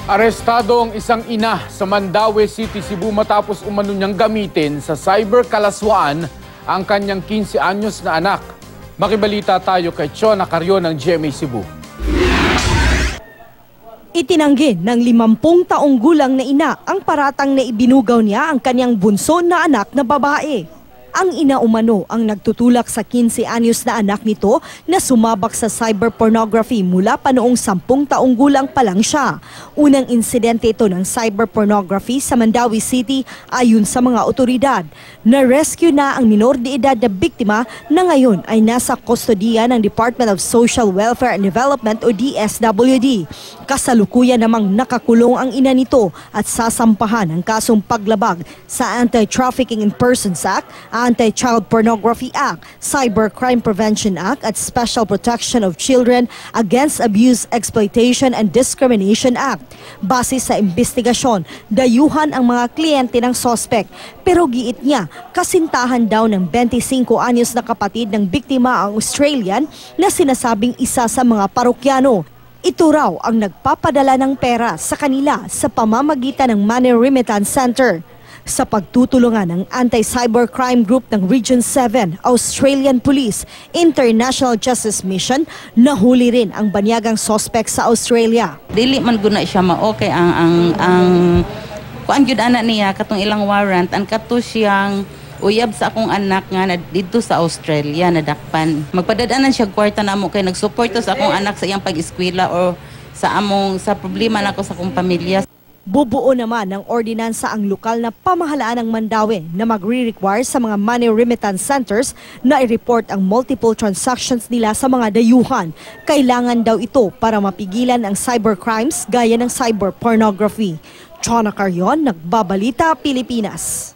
Arestado ang isang ina sa Mandaue City, Cebu matapos umano niyang gamitin sa cyberkalaswaan ang kanyang 15 anyos na anak. Makibalita tayo kay Chona Carrion ng GMA Cebu. Itinanggi ng 50 taong gulang na ina ang paratang na ibinugaw niya ang kanyang bunso na anak na babae. Ang ina umano ang nagtutulak sa 15 anyos na anak nito na sumabak sa cyberpornography mula pa noong 10 taong gulang pa lang siya. Unang insidente ito ng cyberpornography sa Mandaue City ayon sa mga otoridad. Na-rescue na ang minor de edad na biktima na ngayon ay nasa kustodiya ng Department of Social Welfare and Development o DSWD. Kasalukuyan namang nakakulong ang ina nito at sasampahan ng kasong paglabag sa Anti-Trafficking in Persons Act, Anti-Child Pornography Act, Cybercrime Prevention Act at Special Protection of Children Against Abuse, Exploitation and Discrimination Act. Base sa investigasyon, dayuhan ang mga kliyente ng sospek pero giit niya kasintahan daw ng 25 anyos na kapatid ng biktima ang Australian na sinasabing isa sa mga parokyano. Ito raw ang nagpapadala ng pera sa kanila sa pamamagitan ng Money Remittance Center. Sa pagtutulungan ng Anti-Cybercrime Group ng Region 7, Australian Police, International Justice Mission, nahuli rin ang banyagang sospek sa Australia. Dili man guna siya mao kay ang kuan gyud anak niya katong ilang warrant ang kato siyang uyab sa akong anak nga dito sa Australia nadakpan. Magpadadanan siya kwarta namo kay nagsuporto sa akong anak sa iyang pag-eskwela o sa problema nako sa akong pamilya. Bubuo naman ng ordinansa ang lokal na pamahalaan ng Mandaue na magre-require sa mga money remittance centers na i-report ang multiple transactions nila sa mga dayuhan. Kailangan daw ito para mapigilan ang cybercrimes gaya ng cyberpornography. Chona Carrion, Nagbabalita, Pilipinas.